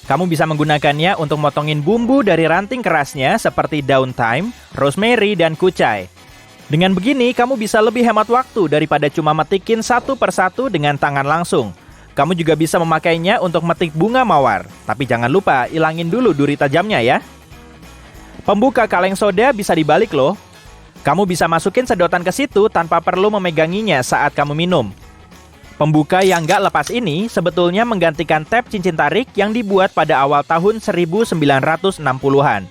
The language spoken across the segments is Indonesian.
Kamu bisa menggunakannya untuk motongin bumbu dari ranting kerasnya seperti daun thyme, rosemary, dan kucai. Dengan begini, kamu bisa lebih hemat waktu daripada cuma metikin satu persatu dengan tangan langsung. Kamu juga bisa memakainya untuk metik bunga mawar. Tapi jangan lupa, ilangin dulu duri tajamnya ya. Pembuka kaleng soda bisa dibalik loh. Kamu bisa masukin sedotan ke situ tanpa perlu memeganginya saat kamu minum. Pembuka yang nggak lepas ini sebetulnya menggantikan tab cincin tarik yang dibuat pada awal tahun 1960-an.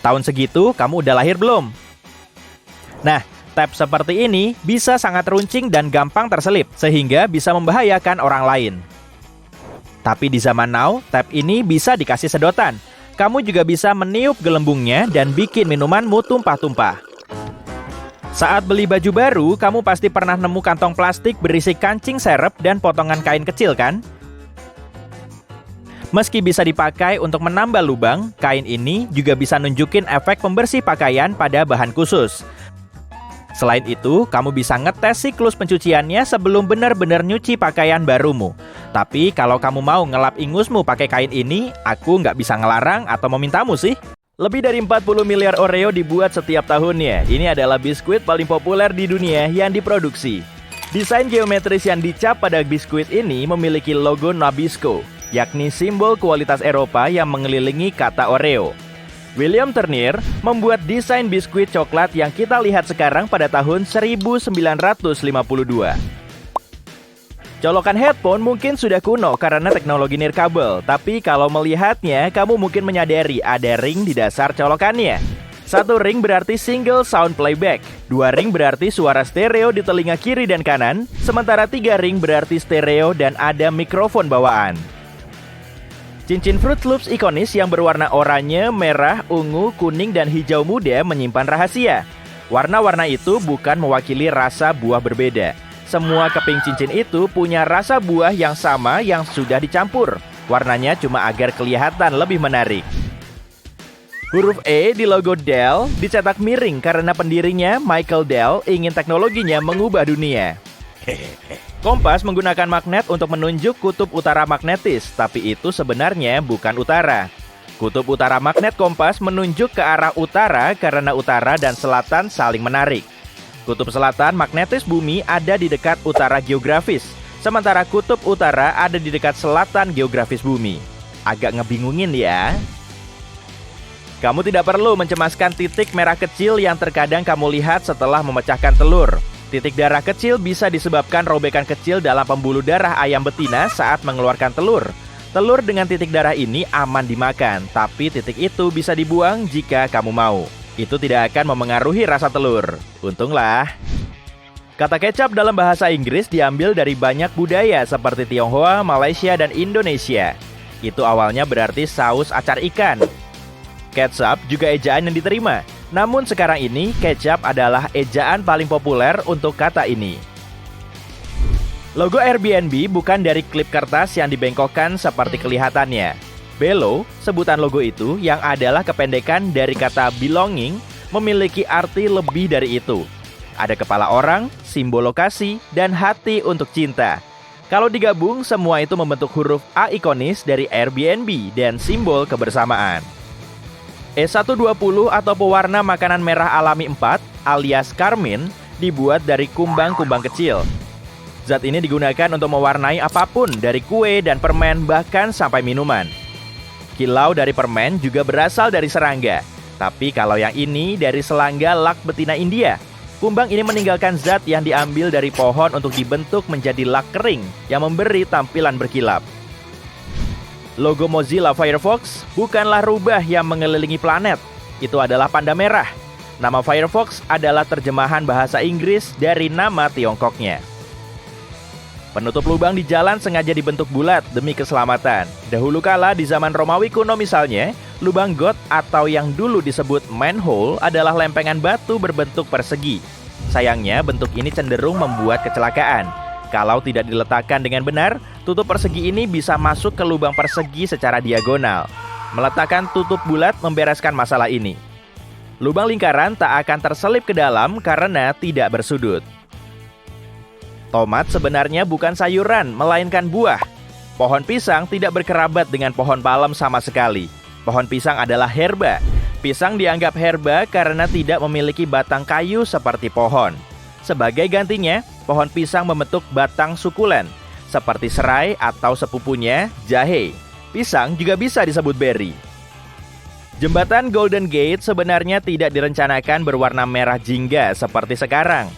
Tahun segitu, kamu udah lahir belum? Nah, tab seperti ini bisa sangat runcing dan gampang terselip, sehingga bisa membahayakan orang lain. Tapi di zaman now, tab ini bisa dikasih sedotan. Kamu juga bisa meniup gelembungnya dan bikin minumanmu tumpah-tumpah. Saat beli baju baru, kamu pasti pernah nemu kantong plastik berisi kancing serep dan potongan kain kecil kan? Meski bisa dipakai untuk menambal lubang, kain ini juga bisa nunjukin efek pembersih pakaian pada bahan khusus. Selain itu, kamu bisa ngetes siklus pencuciannya sebelum benar-benar nyuci pakaian barumu. Tapi kalau kamu mau ngelap ingusmu pakai kain ini, aku nggak bisa ngelarang atau memintamu sih. Lebih dari 40 miliar Oreo dibuat setiap tahunnya. Ini adalah biskuit paling populer di dunia yang diproduksi. Desain geometris yang dicap pada biskuit ini memiliki logo Nabisco, yakni simbol kualitas Eropa yang mengelilingi kata Oreo. William Turner membuat desain biskuit coklat yang kita lihat sekarang pada tahun 1952. Colokan headphone mungkin sudah kuno karena teknologi nirkabel, tapi kalau melihatnya, kamu mungkin menyadari ada ring di dasar colokannya. Satu ring berarti single sound playback, dua ring berarti suara stereo di telinga kiri dan kanan, sementara tiga ring berarti stereo dan ada mikrofon bawaan. Cincin Fruit Loops ikonis yang berwarna oranye, merah, ungu, kuning, dan hijau muda menyimpan rahasia. Warna-warna itu bukan mewakili rasa buah berbeda. Semua keping cincin itu punya rasa buah yang sama yang sudah dicampur. Warnanya cuma agar kelihatan lebih menarik. Huruf E di logo Dell dicetak miring karena pendirinya, Michael Dell, ingin teknologinya mengubah dunia. Kompas menggunakan magnet untuk menunjuk kutub utara magnetis, tapi itu sebenarnya bukan utara. Kutub utara magnet kompas menunjuk ke arah utara karena utara dan selatan saling menarik. Kutub selatan magnetis bumi ada di dekat utara geografis, sementara kutub utara ada di dekat selatan geografis bumi. Agak ngebingungin ya. Kamu tidak perlu mencemaskan titik merah kecil yang terkadang kamu lihat setelah memecahkan telur. Titik darah kecil bisa disebabkan robekan kecil dalam pembuluh darah ayam betina saat mengeluarkan telur. Telur dengan titik darah ini aman dimakan, tapi titik itu bisa dibuang jika kamu mau. Itu tidak akan memengaruhi rasa telur. Untunglah. Kata kecap dalam bahasa Inggris diambil dari banyak budaya seperti Tionghoa, Malaysia, dan Indonesia. Itu awalnya berarti saus acar ikan. Ketchup juga ejaan yang diterima. Namun sekarang ini, kecap adalah ejaan paling populer untuk kata ini. Logo Airbnb bukan dari klip kertas yang dibengkokkan seperti kelihatannya. Belo, sebutan logo itu yang adalah kependekan dari kata belonging, memiliki arti lebih dari itu. Ada kepala orang, simbol lokasi, dan hati untuk cinta. Kalau digabung, semua itu membentuk huruf A ikonis dari Airbnb dan simbol kebersamaan. E120 atau pewarna makanan merah alami 4 alias karmin dibuat dari kumbang-kumbang kecil. Zat ini digunakan untuk mewarnai apapun dari kue dan permen bahkan sampai minuman. Kilau dari permen juga berasal dari serangga. Tapi kalau yang ini dari selangga lak betina India. Kumbang ini meninggalkan zat yang diambil dari pohon untuk dibentuk menjadi lak kering yang memberi tampilan berkilap. Logo Mozilla Firefox bukanlah rubah yang mengelilingi planet. Itu adalah panda merah. Nama Firefox adalah terjemahan bahasa Inggris dari nama Tiongkoknya. Penutup lubang di jalan sengaja dibentuk bulat demi keselamatan. Dahulu kala di zaman Romawi kuno misalnya, lubang got atau yang dulu disebut manhole adalah lempengan batu berbentuk persegi. Sayangnya bentuk ini cenderung membuat kecelakaan. Kalau tidak diletakkan dengan benar, tutup persegi ini bisa masuk ke lubang persegi secara diagonal. Meletakkan tutup bulat membereskan masalah ini. Lubang lingkaran tak akan terselip ke dalam karena tidak bersudut. Tomat sebenarnya bukan sayuran, melainkan buah. Pohon pisang tidak berkerabat dengan pohon palem sama sekali. Pohon pisang adalah herba. Pisang dianggap herba karena tidak memiliki batang kayu seperti pohon. Sebagai gantinya, pohon pisang membentuk batang sukulen, seperti serai atau sepupunya, jahe. Pisang juga bisa disebut beri. Jembatan Golden Gate sebenarnya tidak direncanakan berwarna merah jingga seperti sekarang.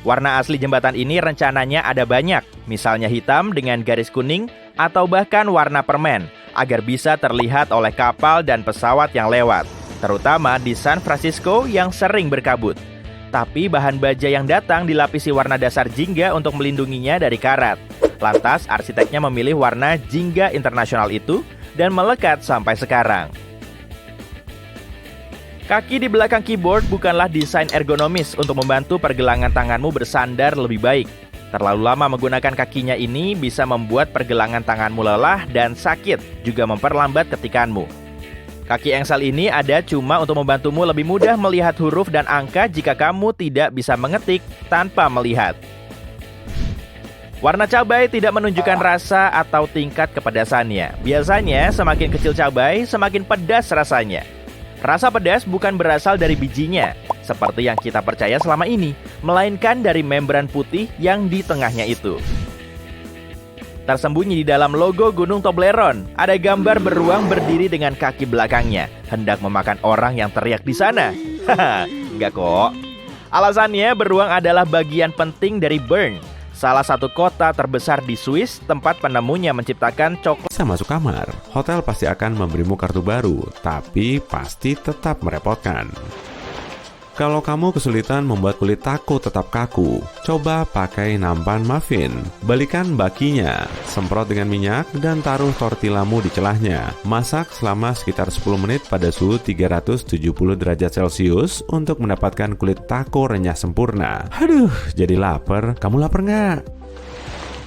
Warna asli jembatan ini rencananya ada banyak, misalnya hitam dengan garis kuning atau bahkan warna permen, agar bisa terlihat oleh kapal dan pesawat yang lewat, terutama di San Francisco yang sering berkabut. Tapi bahan baja yang datang dilapisi warna dasar jingga untuk melindunginya dari karat. Lantas arsiteknya memilih warna jingga internasional itu dan melekat sampai sekarang. Kaki di belakang keyboard bukanlah desain ergonomis untuk membantu pergelangan tanganmu bersandar lebih baik. Terlalu lama menggunakan kakinya ini bisa membuat pergelangan tanganmu lelah dan sakit, juga memperlambat ketikanmu. Kaki engsel ini ada cuma untuk membantumu lebih mudah melihat huruf dan angka jika kamu tidak bisa mengetik tanpa melihat. Warna cabai tidak menunjukkan rasa atau tingkat kepedasannya. Biasanya semakin kecil cabai, semakin pedas rasanya. Rasa pedas bukan berasal dari bijinya, seperti yang kita percaya selama ini, melainkan dari membran putih yang di tengahnya itu. Tersembunyi di dalam logo Gunung Toblerone, ada gambar beruang berdiri dengan kaki belakangnya, hendak memakan orang yang teriak di sana. Haha, enggak kok. Alasannya, beruang adalah bagian penting dari Bern, salah satu kota terbesar di Swiss, tempat penemunya menciptakan coklat. Bisa masuk kamar, hotel pasti akan memberimu kartu baru, tapi pasti tetap merepotkan. Kalau kamu kesulitan membuat kulit taco tetap kaku, coba pakai nampan muffin. Balikan bakinya, semprot dengan minyak, dan taruh tortillamu di celahnya. Masak selama sekitar 10 menit pada suhu 370 derajat Celcius untuk mendapatkan kulit taco renyah sempurna. Aduh, jadi lapar. Kamu lapar nggak?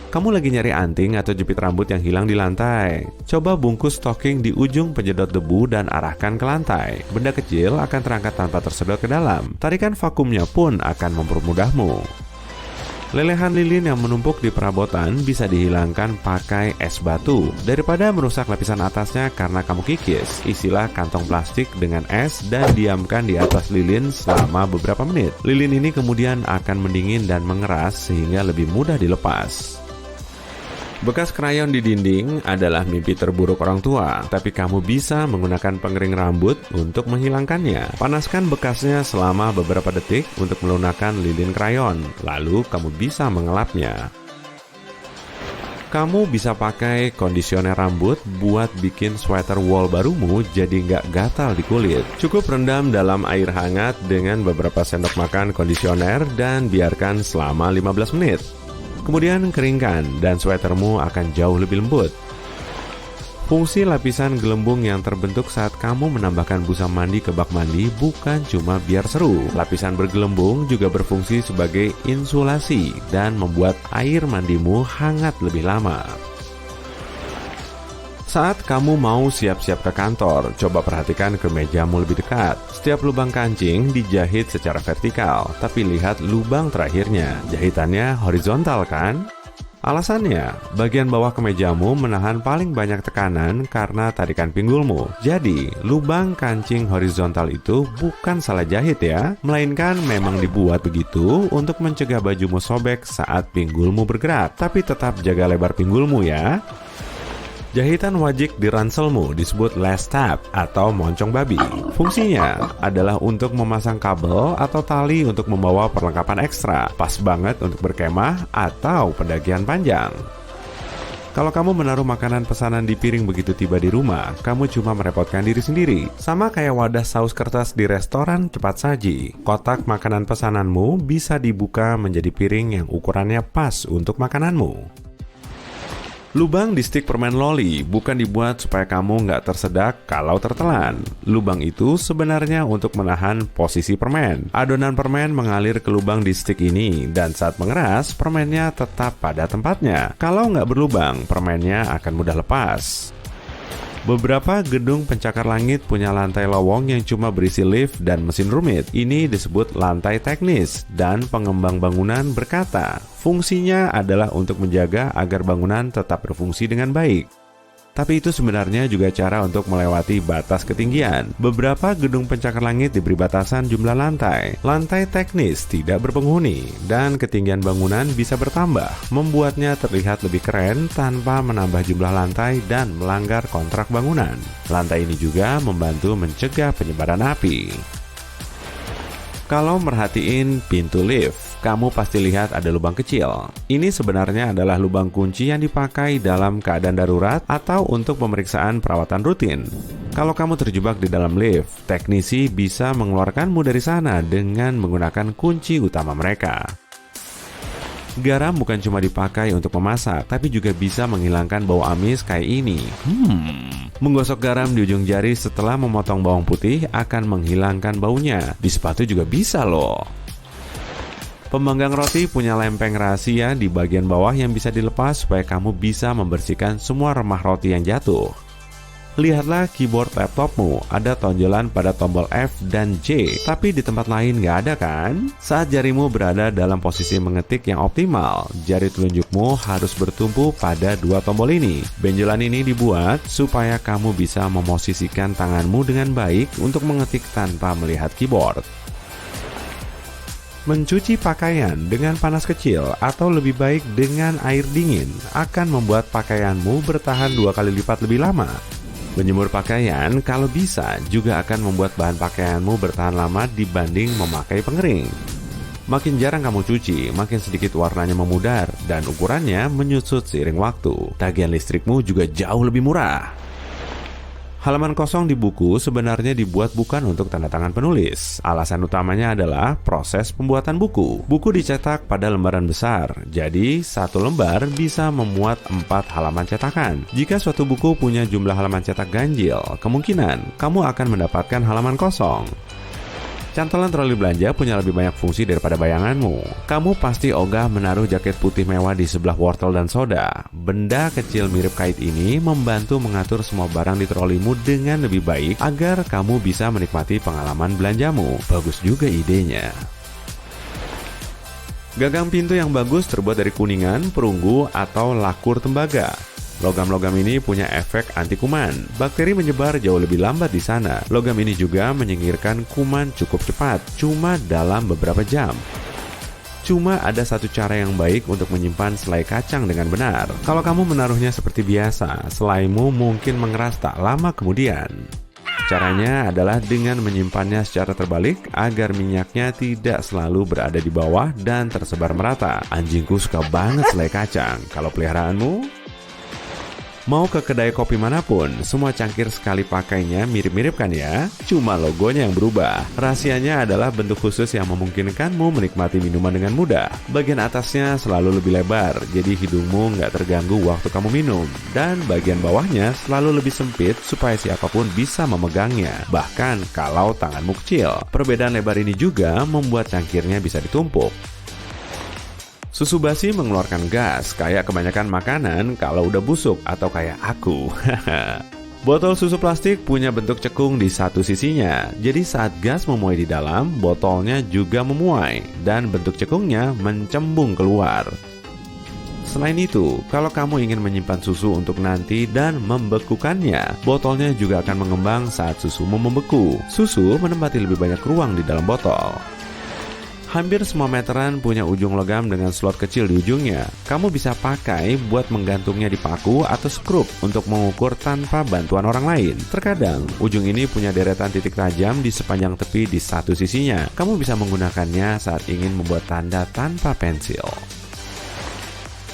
Kamu lagi nyari anting atau jepit rambut yang hilang di lantai. Coba bungkus stocking di ujung penyedot debu dan arahkan ke lantai. Benda kecil akan terangkat tanpa tersedot ke dalam. Tarikan vakumnya pun akan mempermudahmu. Lelehan lilin yang menumpuk di perabotan bisa dihilangkan pakai es batu. Daripada merusak lapisan atasnya karena kamu kikis, isilah kantong plastik dengan es dan diamkan di atas lilin selama beberapa menit. Lilin ini kemudian akan mendingin dan mengeras sehingga lebih mudah dilepas. Bekas krayon di dinding adalah mimpi terburuk orang tua, tapi kamu bisa menggunakan pengering rambut untuk menghilangkannya. Panaskan bekasnya selama beberapa detik untuk melunakkan lilin krayon, lalu kamu bisa mengelapnya. Kamu bisa pakai kondisioner rambut buat bikin sweater wool barumu jadi nggak gatal di kulit. Cukup rendam dalam air hangat dengan beberapa sendok makan kondisioner dan biarkan selama 15 menit. Kemudian keringkan dan sweatermu akan jauh lebih lembut. Fungsi lapisan gelembung yang terbentuk saat kamu menambahkan busa mandi ke bak mandi bukan cuma biar seru. Lapisan bergelembung juga berfungsi sebagai insulasi dan membuat air mandimu hangat lebih lama. Saat kamu mau siap-siap ke kantor, coba perhatikan kemejamu lebih dekat. Setiap lubang kancing dijahit secara vertikal, tapi lihat lubang terakhirnya. Jahitannya horizontal kan? Alasannya, bagian bawah kemejamu menahan paling banyak tekanan karena tarikan pinggulmu. Jadi, lubang kancing horizontal itu bukan salah jahit ya, melainkan memang dibuat begitu untuk mencegah bajumu sobek saat pinggulmu bergerak. Tapi tetap jaga lebar pinggulmu ya. Jahitan wajik di ranselmu disebut lace tab atau moncong babi. Fungsinya adalah untuk memasang kabel atau tali untuk membawa perlengkapan ekstra, pas banget untuk berkemah atau pendakian panjang. Kalau kamu menaruh makanan pesanan di piring begitu tiba di rumah, kamu cuma merepotkan diri sendiri. Sama kayak wadah saus kertas di restoran cepat saji. Kotak makanan pesananmu bisa dibuka menjadi piring yang ukurannya pas untuk makananmu. Lubang di stik permen loli bukan dibuat supaya kamu nggak tersedak kalau tertelan. Lubang itu sebenarnya untuk menahan posisi permen. Adonan permen mengalir ke lubang di stik ini, dan saat mengeras, permennya tetap pada tempatnya. Kalau nggak berlubang, permennya akan mudah lepas. Beberapa gedung pencakar langit punya lantai lowong yang cuma berisi lift dan mesin rumit. Ini disebut lantai teknis, dan pengembang bangunan berkata, fungsinya adalah untuk menjaga agar bangunan tetap berfungsi dengan baik. Tapi itu sebenarnya juga cara untuk melewati batas ketinggian. Beberapa gedung pencakar langit diberi batasan jumlah lantai. Lantai teknis tidak berpenghuni, dan ketinggian bangunan bisa bertambah, membuatnya terlihat lebih keren tanpa menambah jumlah lantai dan melanggar kontrak bangunan. Lantai ini juga membantu mencegah penyebaran api. Kalau merhatiin pintu lift, kamu pasti lihat ada lubang kecil. Ini sebenarnya adalah lubang kunci yang dipakai dalam keadaan darurat atau untuk pemeriksaan perawatan rutin. Kalau kamu terjebak di dalam lift, teknisi bisa mengeluarkanmu dari sana dengan menggunakan kunci utama mereka. Garam bukan cuma dipakai untuk memasak, tapi juga bisa menghilangkan bau amis kayak ini. Menggosok garam di ujung jari setelah memotong bawang putih akan menghilangkan baunya. Di sepatu juga bisa loh. Pemanggang roti punya lempeng rahasia di bagian bawah yang bisa dilepas supaya kamu bisa membersihkan semua remah roti yang jatuh. Lihatlah keyboard laptopmu, ada tonjolan pada tombol F dan J, tapi di tempat lain nggak ada kan? Saat jarimu berada dalam posisi mengetik yang optimal, jari telunjukmu harus bertumpu pada dua tombol ini. Benjolan ini dibuat supaya kamu bisa memosisikan tanganmu dengan baik untuk mengetik tanpa melihat keyboard. Mencuci pakaian dengan panas kecil atau lebih baik dengan air dingin akan membuat pakaianmu bertahan 2 kali lipat lebih lama. Menjemur pakaian kalau bisa juga akan membuat bahan pakaianmu bertahan lama dibanding memakai pengering. Makin jarang kamu cuci, makin sedikit warnanya memudar dan ukurannya menyusut seiring waktu. Tagihan listrikmu juga jauh lebih murah. Halaman kosong di buku sebenarnya dibuat bukan untuk tanda tangan penulis. Alasan utamanya adalah proses pembuatan buku. Buku dicetak pada lembaran besar, jadi satu lembar bisa memuat 4 halaman cetakan. Jika suatu buku punya jumlah halaman cetak ganjil, kemungkinan kamu akan mendapatkan halaman kosong. Cantolan troli belanja punya lebih banyak fungsi daripada bayanganmu. Kamu pasti ogah menaruh jaket putih mewah di sebelah wortel dan soda. Benda kecil mirip kait ini membantu mengatur semua barang di trolimu dengan lebih baik agar kamu bisa menikmati pengalaman belanjamu. Bagus juga idenya. Gagang pintu yang bagus terbuat dari kuningan, perunggu, atau lakur tembaga. Logam-logam ini punya efek anti kuman. Bakteri menyebar jauh lebih lambat di sana. Logam ini juga menyingkirkan kuman cukup cepat, cuma dalam beberapa jam. Cuma ada satu cara yang baik untuk menyimpan selai kacang dengan benar. Kalau kamu menaruhnya seperti biasa, selaimu mungkin mengeras tak lama kemudian. Caranya adalah dengan menyimpannya secara terbalik agar minyaknya tidak selalu berada di bawah dan tersebar merata. Anjingku suka banget selai kacang. Kalau peliharaanmu? Mau ke kedai kopi manapun, semua cangkir sekali pakainya mirip-mirip kan ya? Cuma logonya yang berubah. Rahasianya adalah bentuk khusus yang memungkinkanmu menikmati minuman dengan mudah. Bagian atasnya selalu lebih lebar, jadi hidungmu nggak terganggu waktu kamu minum. Dan bagian bawahnya selalu lebih sempit supaya siapapun bisa memegangnya, bahkan kalau tanganmu kecil. Perbedaan lebar ini juga membuat cangkirnya bisa ditumpuk. Susu basi mengeluarkan gas, kayak kebanyakan makanan kalau udah busuk atau kayak aku. Botol susu plastik punya bentuk cekung di satu sisinya, jadi saat gas memuai di dalam, botolnya juga memuai, dan bentuk cekungnya mencembung keluar. Selain itu, kalau kamu ingin menyimpan susu untuk nanti dan membekukannya, botolnya juga akan mengembang saat susumu membeku. Susu menempati lebih banyak ruang di dalam botol. Hampir semua meteran punya ujung logam dengan slot kecil di ujungnya. Kamu bisa pakai buat menggantungnya di paku atau skrup untuk mengukur tanpa bantuan orang lain. Terkadang, ujung ini punya deretan titik tajam di sepanjang tepi di satu sisinya. Kamu bisa menggunakannya saat ingin membuat tanda tanpa pensil.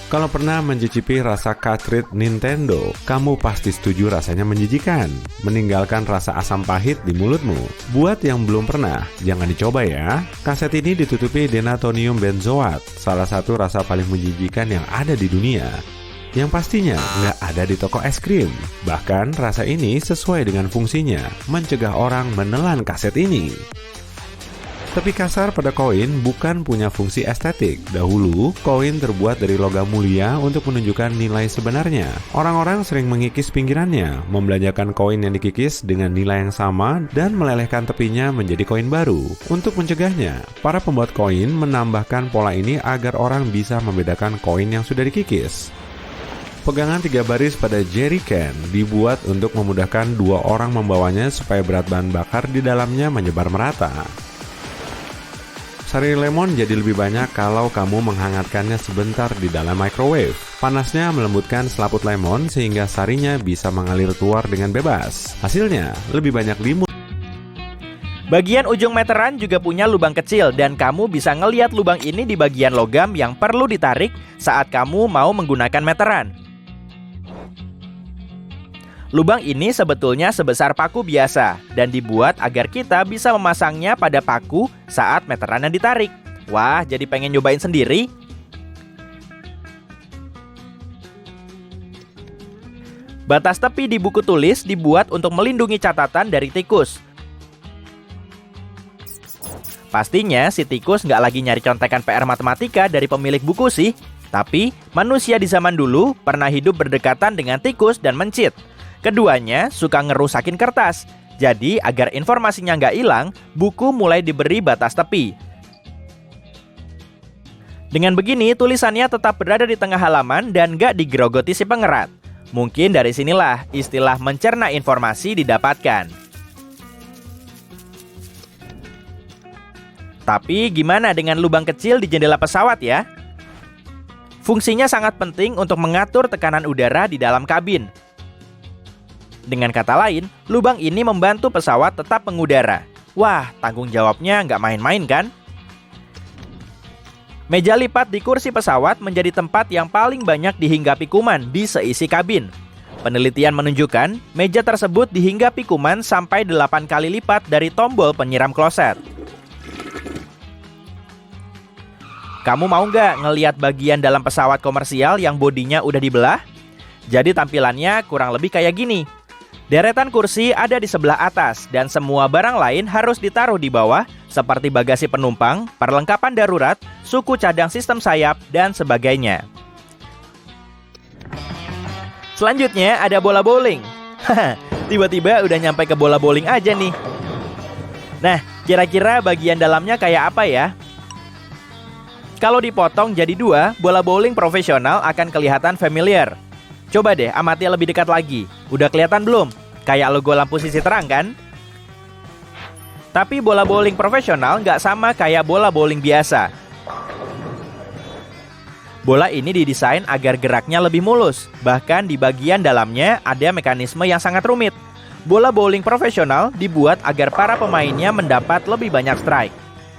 Kalau pernah mencicipi rasa cartridge Nintendo, kamu pasti setuju rasanya menjijikan, meninggalkan rasa asam pahit di mulutmu. Buat yang belum pernah, jangan dicoba ya. Kaset ini ditutupi denatonium benzoat, salah satu rasa paling menjijikan yang ada di dunia. Yang pastinya nggak ada di toko es krim. Bahkan rasa ini sesuai dengan fungsinya, mencegah orang menelan kaset ini. Tepi kasar pada koin bukan punya fungsi estetik. Dahulu, koin terbuat dari logam mulia untuk menunjukkan nilai sebenarnya. Orang-orang sering mengikis pinggirannya, membelanjakan koin yang dikikis dengan nilai yang sama, dan melelehkan tepinya menjadi koin baru. Untuk mencegahnya, para pembuat koin menambahkan pola ini agar orang bisa membedakan koin yang sudah dikikis. Pegangan 3 baris pada jerry can dibuat untuk memudahkan 2 orang membawanya supaya berat bahan bakar di dalamnya menyebar merata. Sari lemon jadi lebih banyak kalau kamu menghangatkannya sebentar di dalam microwave. Panasnya melembutkan selaput lemon sehingga sarinya bisa mengalir keluar dengan bebas. Hasilnya, lebih banyak limun. Bagian ujung meteran juga punya lubang kecil dan kamu bisa ngelihat lubang ini di bagian logam yang perlu ditarik saat kamu mau menggunakan meteran. Lubang ini sebetulnya sebesar paku biasa dan dibuat agar kita bisa memasangnya pada paku saat meterannya ditarik. Wah, jadi pengen nyobain sendiri? Batas tepi di buku tulis dibuat untuk melindungi catatan dari tikus. Pastinya si tikus nggak lagi nyari contekan PR matematika dari pemilik buku sih. Tapi manusia di zaman dulu pernah hidup berdekatan dengan tikus dan mencit. Keduanya suka ngerusakin kertas. Jadi agar informasinya nggak hilang, buku mulai diberi batas tepi. Dengan begini, tulisannya tetap berada di tengah halaman dan nggak digerogoti si pengerat. Mungkin dari sinilah istilah mencerna informasi didapatkan. Tapi gimana dengan lubang kecil di jendela pesawat ya? Fungsinya sangat penting untuk mengatur tekanan udara di dalam kabin. Dengan kata lain, lubang ini membantu pesawat tetap mengudara. Wah, tanggung jawabnya nggak main-main kan? Meja lipat di kursi pesawat menjadi tempat yang paling banyak dihinggapi kuman di seisi kabin. Penelitian menunjukkan, meja tersebut dihinggapi kuman sampai 8 kali lipat dari tombol penyiram kloset. Kamu mau nggak ngelihat bagian dalam pesawat komersial yang bodinya udah dibelah? Jadi tampilannya kurang lebih kayak gini. Deretan kursi ada di sebelah atas dan semua barang lain harus ditaruh di bawah seperti bagasi penumpang, perlengkapan darurat, suku cadang sistem sayap, dan sebagainya. Selanjutnya ada bola bowling. Tiba-tiba udah nyampe ke bola bowling aja nih. Nah, kira-kira bagian dalamnya kayak apa ya? Kalau dipotong jadi 2, bola bowling profesional akan kelihatan familiar. Coba deh amati lebih dekat lagi. Udah kelihatan belum? Kayak logo lampu sisi terang kan? Tapi bola bowling profesional nggak sama kayak bola bowling biasa. Bola ini didesain agar geraknya lebih mulus. Bahkan di bagian dalamnya ada mekanisme yang sangat rumit. Bola bowling profesional dibuat agar para pemainnya mendapat lebih banyak strike.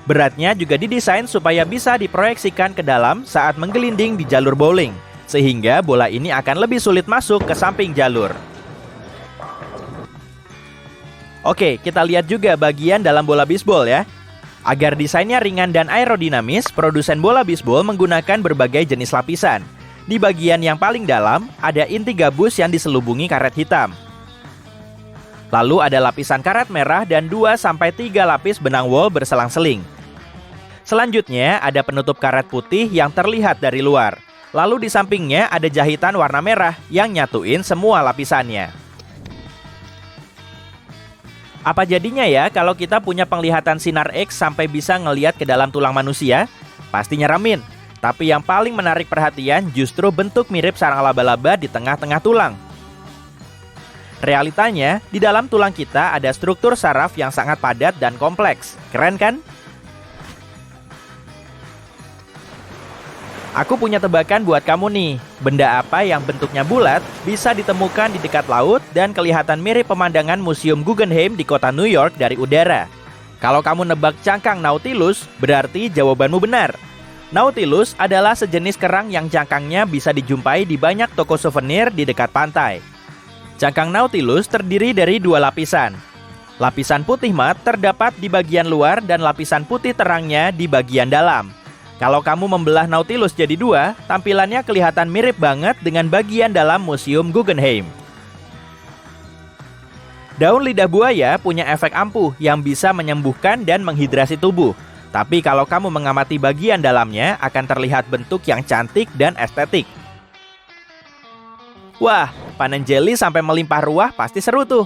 Beratnya juga didesain supaya bisa diproyeksikan ke dalam saat menggelinding di jalur bowling. Sehingga bola ini akan lebih sulit masuk ke samping jalur. Oke, kita lihat juga bagian dalam bola bisbol ya. Agar desainnya ringan dan aerodinamis, produsen bola bisbol menggunakan berbagai jenis lapisan. Di bagian yang paling dalam, ada inti gabus yang diselubungi karet hitam. Lalu ada lapisan karet merah dan 2-3 lapis benang wol berselang-seling. Selanjutnya ada penutup karet putih yang terlihat dari luar. Lalu di sampingnya ada jahitan warna merah yang nyatuin semua lapisannya. Apa jadinya ya kalau kita punya penglihatan sinar X sampai bisa ngelihat ke dalam tulang manusia? Pasti nyeramin. Tapi yang paling menarik perhatian justru bentuk mirip sarang laba-laba di tengah-tengah tulang. Realitanya, di dalam tulang kita ada struktur saraf yang sangat padat dan kompleks. Keren kan? Aku punya tebakan buat kamu nih. Benda apa yang bentuknya bulat bisa ditemukan di dekat laut dan kelihatan mirip pemandangan Museum Guggenheim di kota New York dari udara. Kalau kamu nebak cangkang Nautilus, berarti jawabanmu benar. Nautilus adalah sejenis kerang yang cangkangnya bisa dijumpai di banyak toko souvenir di dekat pantai. Cangkang Nautilus terdiri dari 2 lapisan. Lapisan putih mat terdapat di bagian luar dan lapisan putih terangnya di bagian dalam. Kalau kamu membelah Nautilus jadi 2, tampilannya kelihatan mirip banget dengan bagian dalam Museum Guggenheim. Daun lidah buaya punya efek ampuh yang bisa menyembuhkan dan menghidrasi tubuh. Tapi kalau kamu mengamati bagian dalamnya, akan terlihat bentuk yang cantik dan estetik. Wah, panen jeli sampai melimpah ruah pasti seru tuh.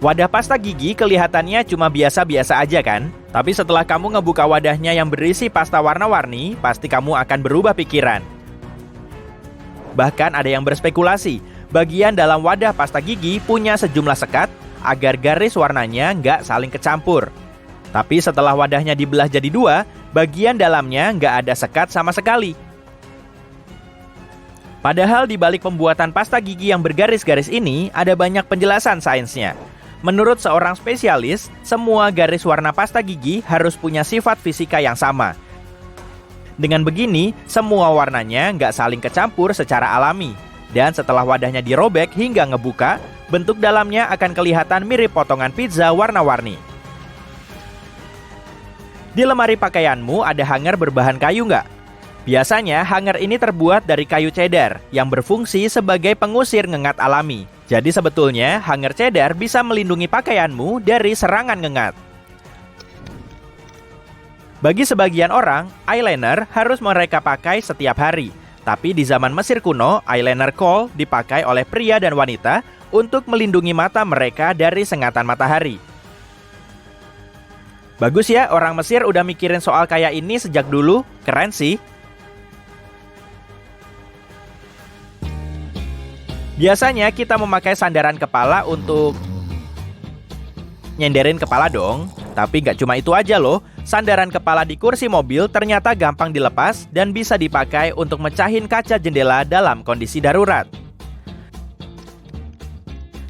Wadah pasta gigi kelihatannya cuma biasa-biasa aja kan? Tapi setelah kamu ngebuka wadahnya yang berisi pasta warna-warni, pasti kamu akan berubah pikiran. Bahkan ada yang berspekulasi, bagian dalam wadah pasta gigi punya sejumlah sekat agar garis warnanya nggak saling kecampur. Tapi setelah wadahnya dibelah jadi dua, bagian dalamnya nggak ada sekat sama sekali. Padahal di balik pembuatan pasta gigi yang bergaris-garis ini, ada banyak penjelasan sainsnya. Menurut seorang spesialis, semua garis warna pasta gigi harus punya sifat fisika yang sama. Dengan begini, semua warnanya nggak saling kecampur secara alami. Dan setelah wadahnya dirobek hingga ngebuka, bentuk dalamnya akan kelihatan mirip potongan pizza warna-warni. Di lemari pakaianmu ada hanger berbahan kayu nggak? Biasanya hanger ini terbuat dari kayu cedar yang berfungsi sebagai pengusir ngengat alami. Jadi sebetulnya hanger cedar bisa melindungi pakaianmu dari serangan ngengat. Bagi sebagian orang, eyeliner harus mereka pakai setiap hari. Tapi di zaman Mesir kuno, eyeliner kohl dipakai oleh pria dan wanita untuk melindungi mata mereka dari sengatan matahari. Bagus ya, orang Mesir udah mikirin soal kayak ini sejak dulu. Keren sih. Biasanya kita memakai sandaran kepala untuk nyenderin kepala dong. Tapi nggak cuma itu aja loh. Sandaran kepala di kursi mobil ternyata gampang dilepas dan bisa dipakai untuk mecahin kaca jendela dalam kondisi darurat.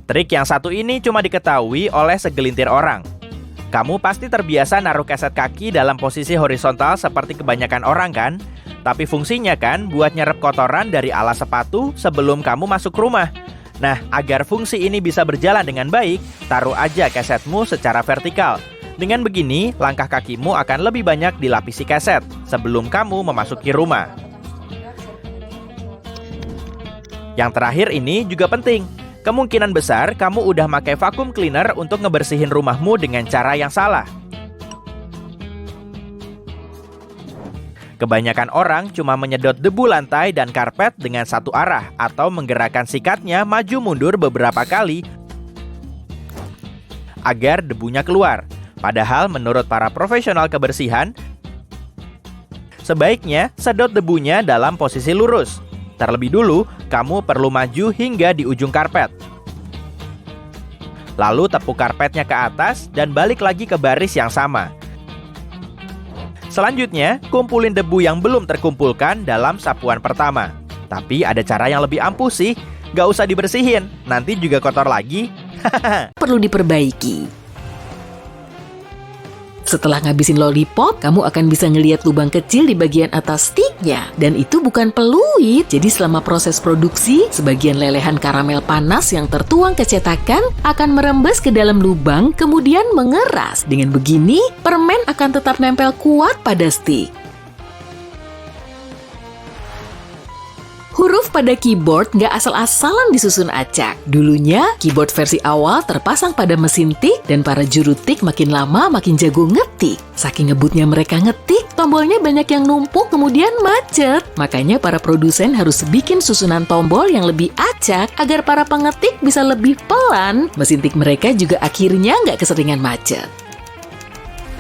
Trik yang satu ini cuma diketahui oleh segelintir orang. Kamu pasti terbiasa naruh keset kaki dalam posisi horizontal seperti kebanyakan orang kan? Tapi fungsinya kan buat nyerap kotoran dari alas sepatu sebelum kamu masuk rumah. Nah, agar fungsi ini bisa berjalan dengan baik, taruh aja kesetmu secara vertikal. Dengan begini, langkah kakimu akan lebih banyak dilapisi keset sebelum kamu memasuki rumah. Yang terakhir ini juga penting. Kemungkinan besar kamu udah pakai vacuum cleaner untuk ngebersihin rumahmu dengan cara yang salah. Kebanyakan orang cuma menyedot debu lantai dan karpet dengan satu arah atau menggerakkan sikatnya maju mundur beberapa kali agar debunya keluar. Padahal menurut para profesional kebersihan, sebaiknya sedot debunya dalam posisi lurus. Terlebih dulu, kamu perlu maju hingga di ujung karpet. Lalu tepuk karpetnya ke atas dan balik lagi ke baris yang sama. Selanjutnya, kumpulin debu yang belum terkumpulkan dalam sapuan pertama. Tapi ada cara yang lebih ampuh sih. Gak usah dibersihin, nanti juga kotor lagi. Perlu diperbaiki. Setelah ngabisin lollipop, kamu akan bisa ngelihat lubang kecil di bagian atas sticknya. Dan itu bukan peluit. Jadi selama proses produksi, sebagian lelehan karamel panas yang tertuang ke cetakan akan merembes ke dalam lubang, kemudian mengeras. Dengan begini, permen akan tetap nempel kuat pada stick. Huruf pada keyboard nggak asal-asalan disusun acak. Dulunya, keyboard versi awal terpasang pada mesin tik dan para juru tik makin lama makin jago ngetik. Saking ngebutnya mereka ngetik, tombolnya banyak yang numpuk kemudian macet. Makanya para produsen harus bikin susunan tombol yang lebih acak agar para pengetik bisa lebih pelan. Mesin tik mereka juga akhirnya nggak keseringan macet.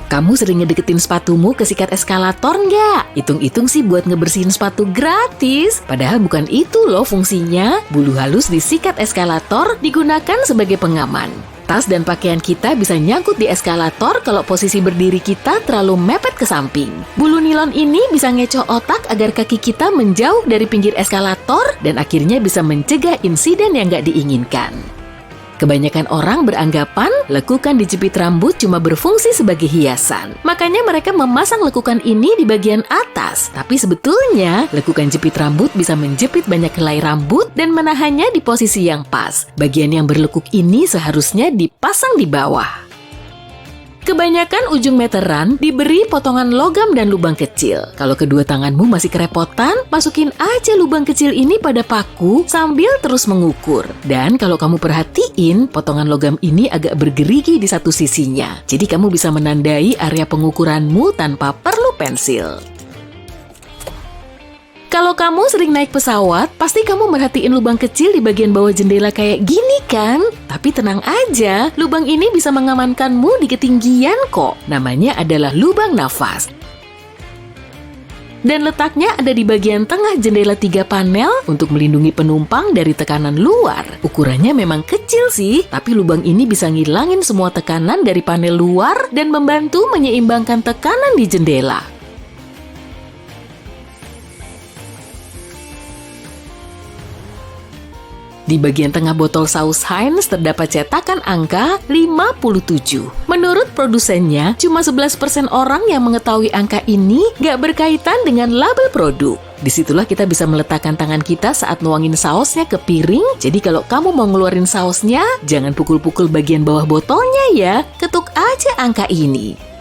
Kamu sering ngedeketin sepatumu ke sikat eskalator nggak? Hitung-hitung sih buat ngebersihin sepatu gratis. Padahal bukan itu loh fungsinya. Bulu halus di sikat eskalator digunakan sebagai pengaman. Tas dan pakaian kita bisa nyangkut di eskalator kalau posisi berdiri kita terlalu mepet ke samping. Bulu nilon ini bisa ngecoh otak agar kaki kita menjauh dari pinggir eskalator dan akhirnya bisa mencegah insiden yang nggak diinginkan. Kebanyakan orang beranggapan lekukan dijepit rambut cuma berfungsi sebagai hiasan. Makanya mereka memasang lekukan ini di bagian atas. Tapi sebetulnya, lekukan jepit rambut bisa menjepit banyak helai rambut dan menahannya di posisi yang pas. Bagian yang berlekuk ini seharusnya dipasang di bawah. Kebanyakan ujung meteran diberi potongan logam dan lubang kecil. Kalau kedua tanganmu masih kerepotan, masukin aja lubang kecil ini pada paku sambil terus mengukur. Dan kalau kamu perhatiin, potongan logam ini agak bergerigi di satu sisinya. Jadi kamu bisa menandai area pengukuranmu tanpa perlu pensil. Kalau kamu sering naik pesawat, pasti kamu merhatiin lubang kecil di bagian bawah jendela kayak gini kan? Tapi tenang aja, lubang ini bisa mengamankanmu di ketinggian kok. Namanya adalah lubang nafas. Dan letaknya ada di bagian tengah jendela 3 panel untuk melindungi penumpang dari tekanan luar. Ukurannya memang kecil sih, tapi lubang ini bisa ngilangin semua tekanan dari panel luar dan membantu menyeimbangkan tekanan di jendela. Di bagian tengah botol saus Heinz terdapat cetakan angka 57. Menurut produsennya, cuma 11% orang yang mengetahui angka ini nggak berkaitan dengan label produk. Disitulah kita bisa meletakkan tangan kita saat nuangin sausnya ke piring. Jadi kalau kamu mau ngeluarin sausnya, jangan pukul-pukul bagian bawah botolnya ya. Ketuk aja angka ini.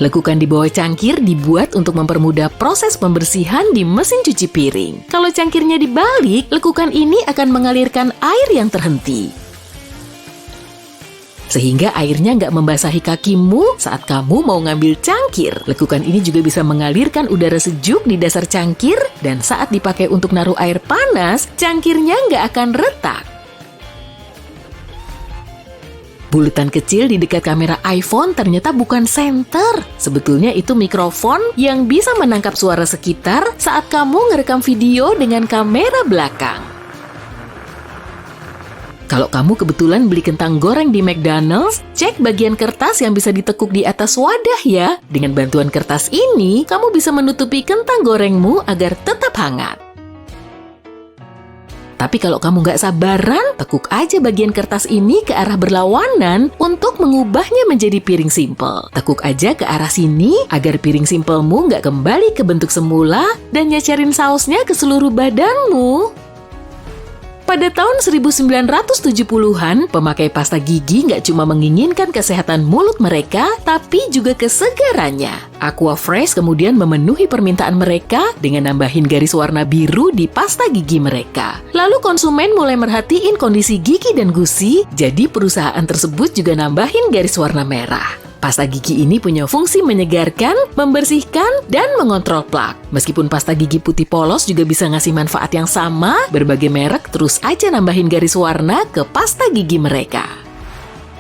Lekukan di bawah cangkir dibuat untuk mempermudah proses pembersihan di mesin cuci piring. Kalau cangkirnya dibalik, lekukan ini akan mengalirkan air yang terhenti. Sehingga airnya nggak membasahi kakimu saat kamu mau ngambil cangkir. Lekukan ini juga bisa mengalirkan udara sejuk di dasar cangkir, dan saat dipakai untuk naruh air panas, cangkirnya nggak akan retak. Bulatan kecil di dekat kamera iPhone ternyata bukan senter. Sebetulnya itu mikrofon yang bisa menangkap suara sekitar saat kamu ngerekam video dengan kamera belakang. Kalau kamu kebetulan beli kentang goreng di McDonald's, cek bagian kertas yang bisa ditekuk di atas wadah ya. Dengan bantuan kertas ini, kamu bisa menutupi kentang gorengmu agar tetap hangat. Tapi kalau kamu nggak sabaran, tekuk aja bagian kertas ini ke arah berlawanan untuk mengubahnya menjadi piring simpel. Tekuk aja ke arah sini agar piring simpelmu nggak kembali ke bentuk semula dan nyecerin sausnya ke seluruh badanmu. Pada tahun 1970-an, pemakai pasta gigi nggak cuma menginginkan kesehatan mulut mereka, tapi juga kesegarannya. Aqua Fresh kemudian memenuhi permintaan mereka dengan nambahin garis warna biru di pasta gigi mereka. Lalu konsumen mulai merhatiin kondisi gigi dan gusi, jadi perusahaan tersebut juga nambahin garis warna merah. Pasta gigi ini punya fungsi menyegarkan, membersihkan, dan mengontrol plak. Meskipun pasta gigi putih polos juga bisa ngasih manfaat yang sama, berbagai merek terus aja nambahin garis warna ke pasta gigi mereka.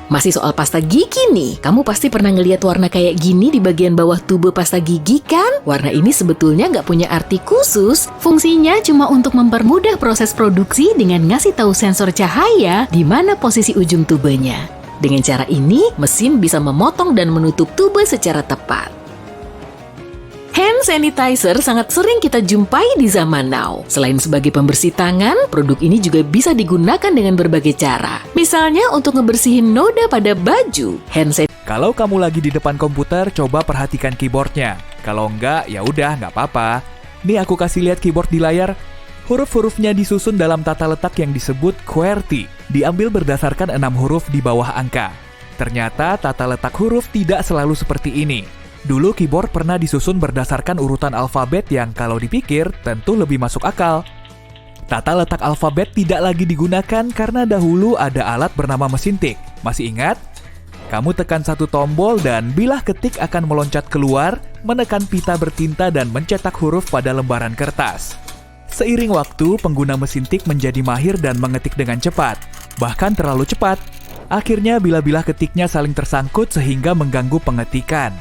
Masih soal pasta gigi nih, kamu pasti pernah ngeliat warna kayak gini di bagian bawah tube pasta gigi kan? Warna ini sebetulnya nggak punya arti khusus, fungsinya cuma untuk mempermudah proses produksi dengan ngasih tahu sensor cahaya di mana posisi ujung tubenya. Dengan cara ini, mesin bisa memotong dan menutup tube secara tepat. Hand sanitizer sangat sering kita jumpai di zaman now. Selain sebagai pembersih tangan, produk ini juga bisa digunakan dengan berbagai cara. Misalnya untuk ngebersihin noda pada baju. Kalau kamu lagi di depan komputer, coba perhatikan keyboardnya. Kalau enggak, ya udah nggak apa-apa. Nih aku kasih lihat keyboard di layar. Huruf-hurufnya disusun dalam tata letak yang disebut QWERTY, diambil berdasarkan 6 huruf di bawah angka. Ternyata tata letak huruf tidak selalu seperti ini. Dulu keyboard pernah disusun berdasarkan urutan alfabet yang kalau dipikir tentu lebih masuk akal. Tata letak alfabet tidak lagi digunakan karena dahulu ada alat bernama mesin tik. Masih ingat? Kamu tekan satu tombol dan bilah ketik akan meloncat keluar, menekan pita bertinta dan mencetak huruf pada lembaran kertas. Seiring waktu, pengguna mesin tik menjadi mahir dan mengetik dengan cepat, bahkan terlalu cepat. Akhirnya bilah-bilah ketiknya saling tersangkut sehingga mengganggu pengetikan.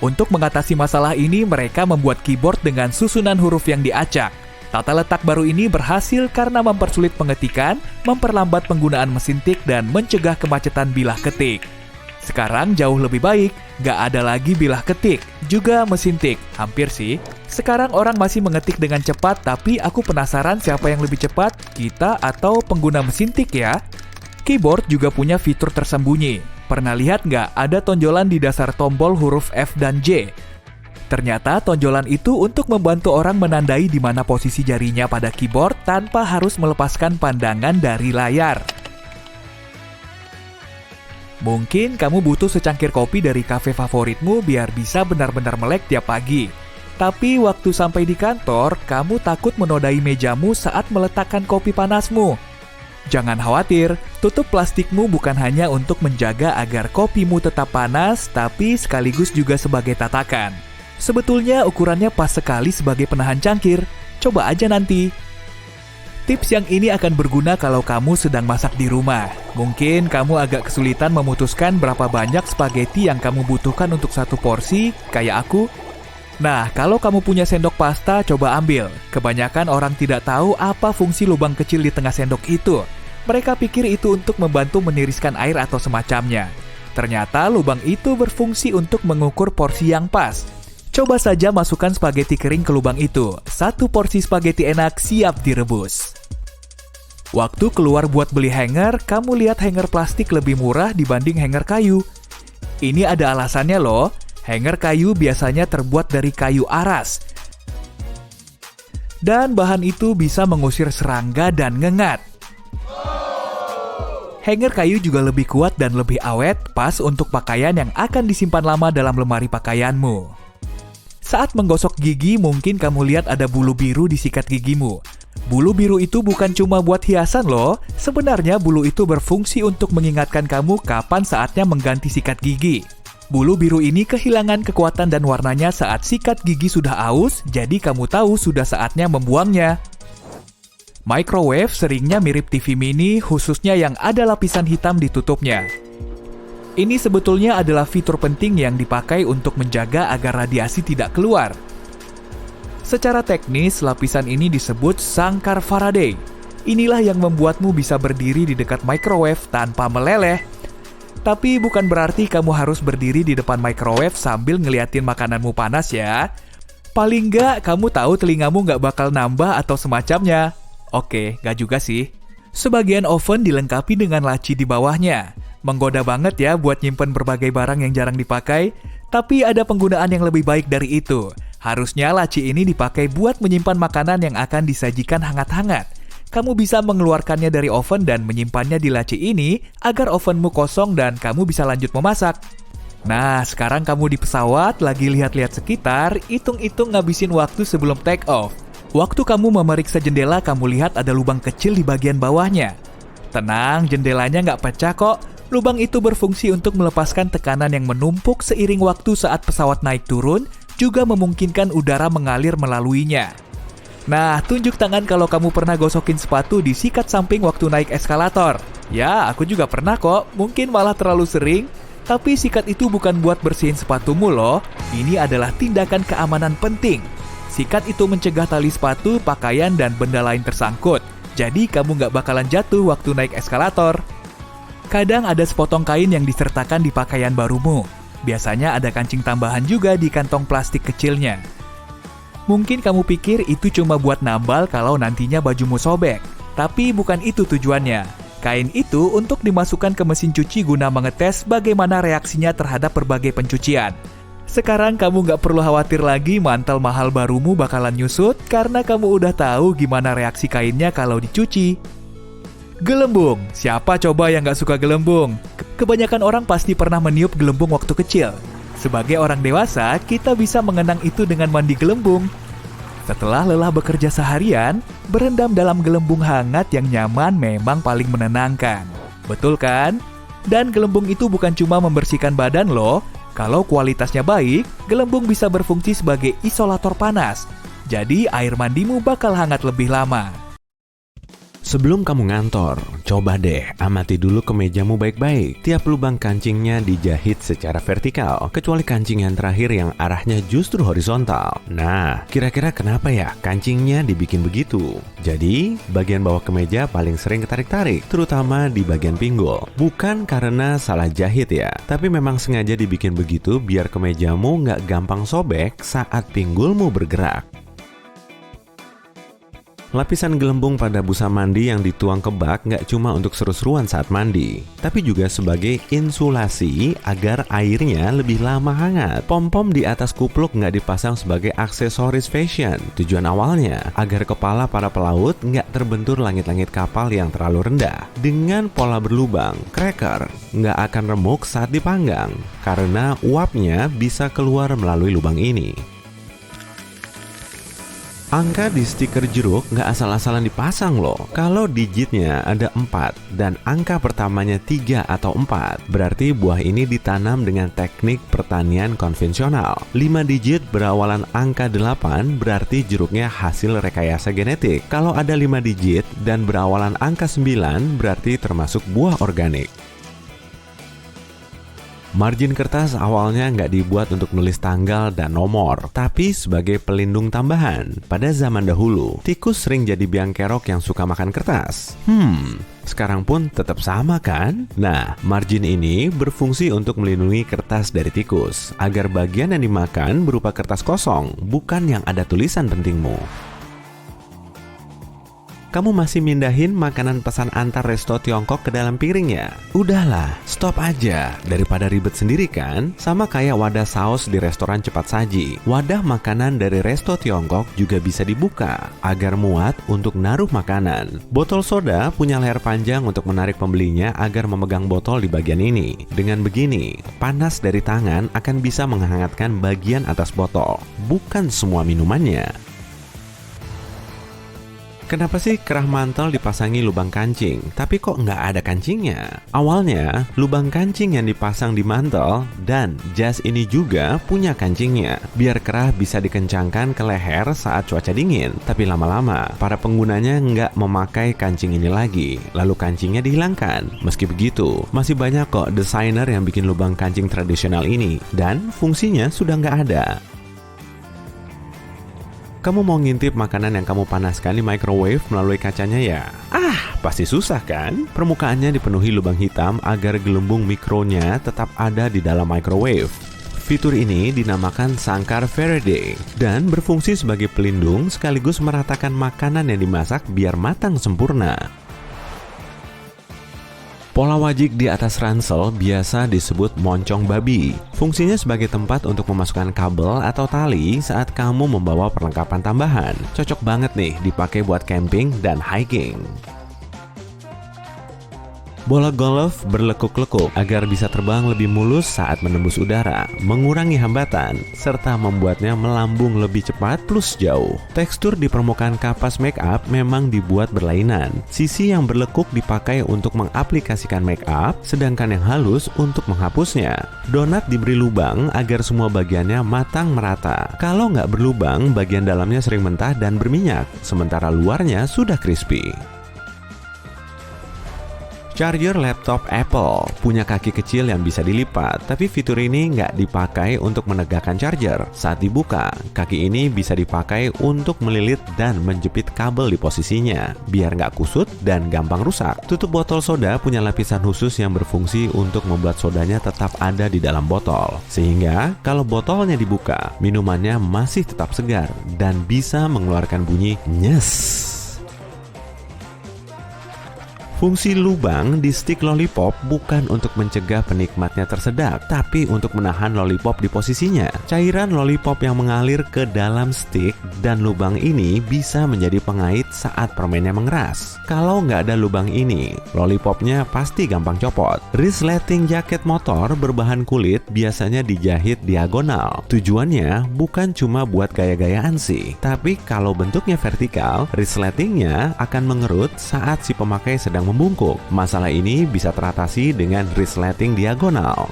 Untuk mengatasi masalah ini, mereka membuat keyboard dengan susunan huruf yang diacak. Tata letak baru ini berhasil karena mempersulit pengetikan, memperlambat penggunaan mesin tik, dan mencegah kemacetan bilah ketik. Sekarang jauh lebih baik, gak ada lagi bilah ketik, juga mesin tik, hampir sih. Sekarang orang masih mengetik dengan cepat, tapi aku penasaran siapa yang lebih cepat, kita atau pengguna mesin tik ya? Keyboard juga punya fitur tersembunyi. Pernah lihat nggak ada tonjolan di dasar tombol huruf F dan J? Ternyata tonjolan itu untuk membantu orang menandai di mana posisi jarinya pada keyboard tanpa harus melepaskan pandangan dari layar. Mungkin kamu butuh secangkir kopi dari kafe favoritmu biar bisa benar-benar melek tiap pagi. Tapi waktu sampai di kantor, kamu takut menodai mejamu saat meletakkan kopi panasmu. Jangan khawatir, tutup plastikmu bukan hanya untuk menjaga agar kopimu tetap panas, tapi sekaligus juga sebagai tatakan. Sebetulnya ukurannya pas sekali sebagai penahan cangkir. Coba aja nanti. Tips yang ini akan berguna kalau kamu sedang masak di rumah. Mungkin kamu agak kesulitan memutuskan berapa banyak spaghetti yang kamu butuhkan untuk satu porsi, kayak aku. Nah, kalau kamu punya sendok pasta, coba ambil. Kebanyakan orang tidak tahu apa fungsi lubang kecil di tengah sendok itu. Mereka pikir itu untuk membantu meniriskan air atau semacamnya. Ternyata lubang itu berfungsi untuk mengukur porsi yang pas. Coba saja masukkan spaghetti kering ke lubang itu. Satu porsi spaghetti enak siap direbus. Waktu keluar buat beli hanger, kamu lihat hanger plastik lebih murah dibanding hanger kayu. Ini ada alasannya loh. Hanger kayu biasanya terbuat dari kayu aras. Dan bahan itu bisa mengusir serangga dan ngengat. Hanger kayu juga lebih kuat dan lebih awet, pas untuk pakaian yang akan disimpan lama dalam lemari pakaianmu. Saat menggosok gigi, mungkin kamu lihat ada bulu biru di sikat gigimu. Bulu biru itu bukan cuma buat hiasan loh. Sebenarnya bulu itu berfungsi untuk mengingatkan kamu kapan saatnya mengganti sikat gigi. Bulu biru ini kehilangan kekuatan dan warnanya saat sikat gigi sudah aus, jadi kamu tahu sudah saatnya membuangnya. Microwave seringnya mirip TV mini, khususnya yang ada lapisan hitam di tutupnya. Ini sebetulnya adalah fitur penting yang dipakai untuk menjaga agar radiasi tidak keluar. Secara teknis, lapisan ini disebut sangkar Faraday. Inilah yang membuatmu bisa berdiri di dekat microwave tanpa meleleh. Tapi bukan berarti kamu harus berdiri di depan microwave sambil ngeliatin makananmu panas ya. Paling nggak kamu tahu telingamu nggak bakal nambah atau semacamnya. Oke, nggak juga sih. Sebagian oven dilengkapi dengan laci di bawahnya. Menggoda banget ya buat nyimpen berbagai barang yang jarang dipakai, tapi ada penggunaan yang lebih baik dari itu. Harusnya laci ini dipakai buat menyimpan makanan yang akan disajikan hangat-hangat. Kamu bisa mengeluarkannya dari oven dan menyimpannya di laci ini agar ovenmu kosong dan kamu bisa lanjut memasak. Nah, sekarang kamu di pesawat, lagi lihat-lihat sekitar, hitung-hitung ngabisin waktu sebelum take off. Waktu kamu memeriksa jendela, kamu lihat ada lubang kecil di bagian bawahnya. Tenang, jendelanya nggak pecah kok. Lubang itu berfungsi untuk melepaskan tekanan yang menumpuk seiring waktu saat pesawat naik turun, juga memungkinkan udara mengalir melaluinya. Nah, tunjuk tangan kalau kamu pernah gosokin sepatu di sikat samping waktu naik eskalator. Ya, aku juga pernah kok, mungkin malah terlalu sering. Tapi sikat itu bukan buat bersihin sepatumu loh, ini adalah tindakan keamanan penting. Sikat itu mencegah tali sepatu, pakaian, dan benda lain tersangkut. Jadi kamu nggak bakalan jatuh waktu naik eskalator. Kadang ada sepotong kain yang disertakan di pakaian barumu. Biasanya ada kancing tambahan juga di kantong plastik kecilnya. Mungkin kamu pikir itu cuma buat nambal kalau nantinya bajumu sobek. Tapi bukan itu tujuannya. Kain itu untuk dimasukkan ke mesin cuci guna mengetes bagaimana reaksinya terhadap berbagai pencucian. Sekarang kamu nggak perlu khawatir lagi mantel mahal barumu bakalan nyusut karena kamu udah tahu gimana reaksi kainnya kalau dicuci. Gelembung. Siapa coba yang nggak suka gelembung? Kebanyakan orang pasti pernah meniup gelembung waktu kecil. Sebagai orang dewasa, kita bisa mengenang itu dengan mandi gelembung. Setelah lelah bekerja seharian, berendam dalam gelembung hangat yang nyaman memang paling menenangkan. Betul kan? Dan gelembung itu bukan cuma membersihkan badan loh. Kalau kualitasnya baik, gelembung bisa berfungsi sebagai isolator panas. Jadi air mandimu bakal hangat lebih lama. Sebelum kamu ngantor, coba deh amati dulu kemejamu baik-baik. Tiap lubang kancingnya dijahit secara vertikal, kecuali kancing yang terakhir yang arahnya justru horizontal. Nah, kira-kira kenapa ya kancingnya dibikin begitu? Jadi, bagian bawah kemeja paling sering ketarik-tarik, terutama di bagian pinggul. Bukan karena salah jahit ya, tapi memang sengaja dibikin begitu biar kemejamu nggak gampang sobek saat pinggulmu bergerak. Lapisan gelembung pada busa mandi yang dituang ke bak nggak cuma untuk seru-seruan saat mandi, tapi juga sebagai insulasi agar airnya lebih lama hangat. Pom-pom di atas kupluk nggak dipasang sebagai aksesoris fashion. Tujuan awalnya agar kepala para pelaut nggak terbentur langit-langit kapal yang terlalu rendah. Dengan pola berlubang, cracker nggak akan remuk saat dipanggang, karena uapnya bisa keluar melalui lubang ini. Angka di stiker jeruk nggak asal-asalan dipasang loh. Kalau digitnya ada 4 dan angka pertamanya 3 atau 4, berarti buah ini ditanam dengan teknik pertanian konvensional. 5 digit berawalan angka 8 berarti jeruknya hasil rekayasa genetik. Kalau ada 5 digit dan berawalan angka 9 berarti termasuk buah organik. Margin kertas awalnya nggak dibuat untuk nulis tanggal dan nomor, tapi sebagai pelindung tambahan. Pada zaman dahulu, tikus sering jadi biang kerok yang suka makan kertas. Sekarang pun tetap sama kan? Nah, margin ini berfungsi untuk melindungi kertas dari tikus, agar bagian yang dimakan berupa kertas kosong, bukan yang ada tulisan pentingmu. Kamu masih mindahin makanan pesan antar resto Tiongkok ke dalam piring ya? Udahlah, stop aja. Daripada ribet sendiri kan? Sama kayak wadah saus di restoran cepat saji. Wadah makanan dari resto Tiongkok juga bisa dibuka agar muat untuk naruh makanan. Botol soda punya leher panjang untuk menarik pembelinya agar memegang botol di bagian ini. Dengan begini, panas dari tangan akan bisa menghangatkan bagian atas botol, bukan semua minumannya. Kenapa sih kerah mantel dipasangi lubang kancing, tapi kok nggak ada kancingnya? Awalnya, lubang kancing yang dipasang di mantel dan jas ini juga punya kancingnya, biar kerah bisa dikencangkan ke leher saat cuaca dingin. Tapi lama-lama, para penggunanya nggak memakai kancing ini lagi, lalu kancingnya dihilangkan. Meski begitu, masih banyak kok desainer yang bikin lubang kancing tradisional ini, dan fungsinya sudah nggak ada. Kamu mau ngintip makanan yang kamu panaskan di microwave melalui kacanya ya? Pasti susah kan? Permukaannya dipenuhi lubang hitam agar gelembung mikronya tetap ada di dalam microwave. Fitur ini dinamakan sangkar Faraday dan berfungsi sebagai pelindung sekaligus meratakan makanan yang dimasak biar matang sempurna. Pola wajik di atas ransel biasa disebut moncong babi. Fungsinya sebagai tempat untuk memasukkan kabel atau tali saat kamu membawa perlengkapan tambahan. Cocok banget nih dipakai buat camping dan hiking. Bola golf berlekuk-lekuk agar bisa terbang lebih mulus saat menembus udara, mengurangi hambatan, serta membuatnya melambung lebih cepat plus jauh. Tekstur di permukaan kapas make up memang dibuat berlainan. Sisi yang berlekuk dipakai untuk mengaplikasikan make up, sedangkan yang halus untuk menghapusnya. Donat diberi lubang agar semua bagiannya matang merata. Kalau nggak berlubang, bagian dalamnya sering mentah dan berminyak, sementara luarnya sudah crispy. Charger laptop Apple punya kaki kecil yang bisa dilipat, tapi fitur ini nggak dipakai untuk menegakkan charger. Saat dibuka, kaki ini bisa dipakai untuk melilit dan menjepit kabel di posisinya, biar nggak kusut dan gampang rusak. Tutup botol soda punya lapisan khusus yang berfungsi untuk membuat sodanya tetap ada di dalam botol, sehingga kalau botolnya dibuka, minumannya masih tetap segar dan bisa mengeluarkan bunyi nyes. Fungsi lubang di stick lollipop bukan untuk mencegah penikmatnya tersedak, tapi untuk menahan lollipop di posisinya. Cairan lollipop yang mengalir ke dalam stick dan lubang ini bisa menjadi pengait saat permennya mengeras. Kalau nggak ada lubang ini, lollipopnya pasti gampang copot. Resleting jaket motor berbahan kulit biasanya dijahit diagonal. Tujuannya bukan cuma buat gaya-gayaan sih, tapi kalau bentuknya vertikal, resletingnya akan mengerut saat si pemakai sedang membungkuk. Masalah ini bisa teratasi dengan resleting diagonal.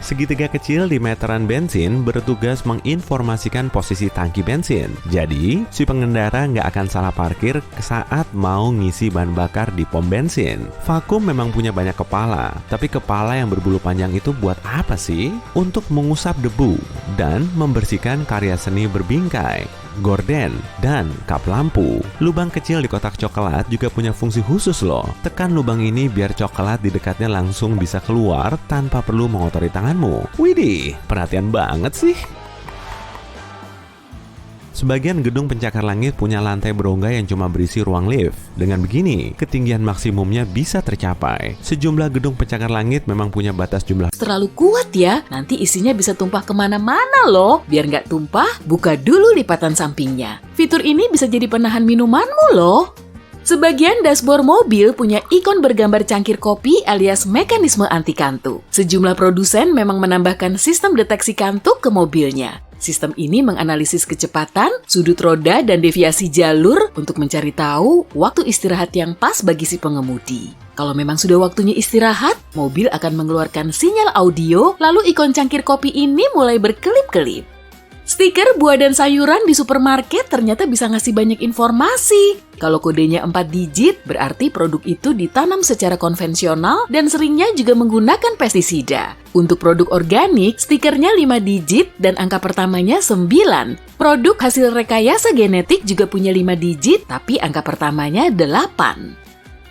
Segitiga kecil di meteran bensin bertugas menginformasikan posisi tangki bensin. Jadi, si pengendara nggak akan salah parkir saat mau ngisi bahan bakar di pom bensin. Vakum memang punya banyak kepala, tapi kepala yang berbulu panjang itu buat apa sih? Untuk mengusap debu dan membersihkan karya seni berbingkai, gorden, dan kap lampu. Lubang kecil di kotak coklat juga punya fungsi khusus loh. Tekan lubang ini biar coklat di dekatnya langsung bisa keluar tanpa perlu mengotori tanganmu. Widih, perhatian banget sih. Sebagian gedung pencakar langit punya lantai berongga yang cuma berisi ruang lift. Dengan begini, ketinggian maksimumnya bisa tercapai. Sejumlah gedung pencakar langit memang punya batas jumlah. Terlalu kuat ya, nanti isinya bisa tumpah kemana-mana loh. Biar nggak tumpah, buka dulu lipatan sampingnya. Fitur ini bisa jadi penahan minumanmu loh. Sebagian dashboard mobil punya ikon bergambar cangkir kopi alias mekanisme anti kantuk. Sejumlah produsen memang menambahkan sistem deteksi kantuk ke mobilnya. Sistem ini menganalisis kecepatan, sudut roda, dan deviasi jalur untuk mencari tahu waktu istirahat yang pas bagi si pengemudi. Kalau memang sudah waktunya istirahat, mobil akan mengeluarkan sinyal audio, lalu ikon cangkir kopi ini mulai berkelip-kelip. Stiker buah dan sayuran di supermarket ternyata bisa ngasih banyak informasi. Kalau kodenya 4 digit, berarti produk itu ditanam secara konvensional dan seringnya juga menggunakan pestisida. Untuk produk organik, stikernya 5 digit dan angka pertamanya 9. Produk hasil rekayasa genetik juga punya 5 digit, tapi angka pertamanya 8.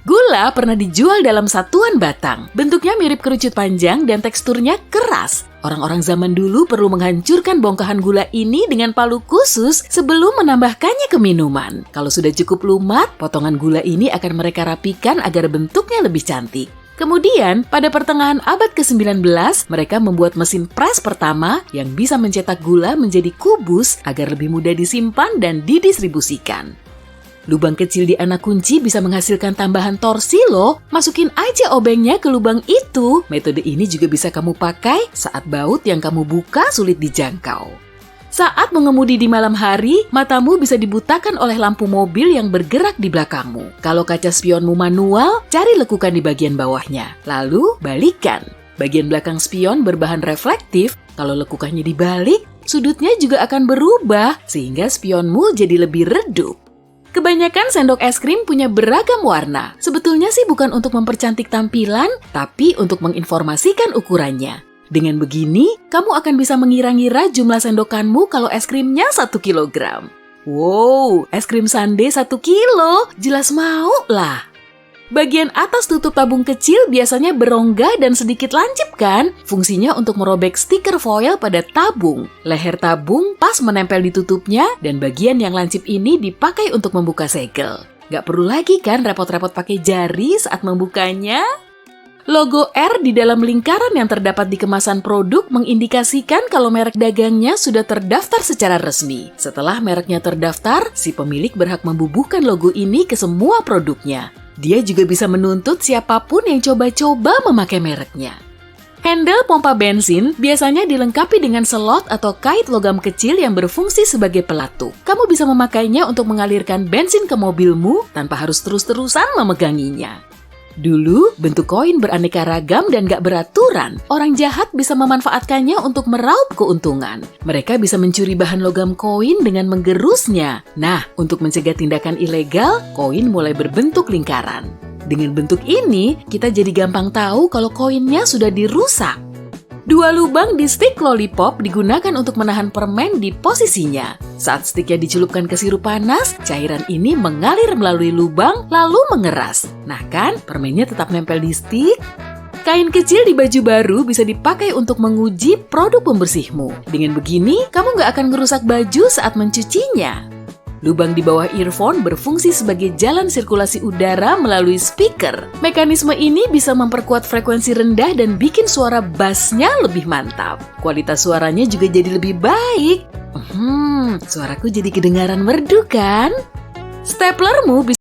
Gula pernah dijual dalam satuan batang. Bentuknya mirip kerucut panjang dan teksturnya keras. Orang-orang zaman dulu perlu menghancurkan bongkahan gula ini dengan palu khusus sebelum menambahkannya ke minuman. Kalau sudah cukup lumat, potongan gula ini akan mereka rapikan agar bentuknya lebih cantik. Kemudian, pada pertengahan abad ke-19, mereka membuat mesin pres pertama yang bisa mencetak gula menjadi kubus agar lebih mudah disimpan dan didistribusikan. Lubang kecil di anak kunci bisa menghasilkan tambahan torsi loh. Masukin aja obengnya ke lubang itu. Metode ini juga bisa kamu pakai saat baut yang kamu buka sulit dijangkau. Saat mengemudi di malam hari, matamu bisa dibutakan oleh lampu mobil yang bergerak di belakangmu. Kalau kaca spionmu manual, cari lekukan di bagian bawahnya. Lalu, balikan. Bagian belakang spion berbahan reflektif. Kalau lekukannya dibalik, sudutnya juga akan berubah sehingga spionmu jadi lebih redup. Kebanyakan sendok es krim punya beragam warna. Sebetulnya sih bukan untuk mempercantik tampilan, tapi untuk menginformasikan ukurannya. Dengan begini, kamu akan bisa mengira-ngira jumlah sendokanmu kalau es krimnya 1 kilogram. Wow, es krim sundae 1 kilo, jelas mau lah. Bagian atas tutup tabung kecil biasanya berongga dan sedikit lancip kan? Fungsinya untuk merobek stiker foil pada tabung. Leher tabung pas menempel di tutupnya dan bagian yang lancip ini dipakai untuk membuka segel. Gak perlu lagi kan repot-repot pakai jari saat membukanya? Logo R di dalam lingkaran yang terdapat di kemasan produk mengindikasikan kalau merek dagangnya sudah terdaftar secara resmi. Setelah mereknya terdaftar, si pemilik berhak membubuhkan logo ini ke semua produknya. Dia juga bisa menuntut siapapun yang coba-coba memakai mereknya. Handle pompa bensin biasanya dilengkapi dengan slot atau kait logam kecil yang berfungsi sebagai pelatu. Kamu bisa memakainya untuk mengalirkan bensin ke mobilmu tanpa harus terus-terusan memeganginya. Dulu, bentuk koin beraneka ragam dan gak beraturan. Orang jahat bisa memanfaatkannya untuk meraup keuntungan. Mereka bisa mencuri bahan logam koin dengan menggerusnya. Nah, untuk mencegah tindakan ilegal, koin mulai berbentuk lingkaran. Dengan bentuk ini, kita jadi gampang tahu kalau koinnya sudah dirusak. 2 lubang di stik lollipop digunakan untuk menahan permen di posisinya. Saat stiknya dicelupkan ke sirup panas, cairan ini mengalir melalui lubang lalu mengeras. Nah kan, permennya tetap nempel di stik. Kain kecil di baju baru bisa dipakai untuk menguji produk pembersihmu. Dengan begini, kamu nggak akan ngerusak baju saat mencucinya. Lubang di bawah earphone berfungsi sebagai jalan sirkulasi udara melalui speaker. Mekanisme ini bisa memperkuat frekuensi rendah dan bikin suara bassnya lebih mantap. Kualitas suaranya juga jadi lebih baik. Suaraku jadi kedengaran merdu kan? Staplermu bisa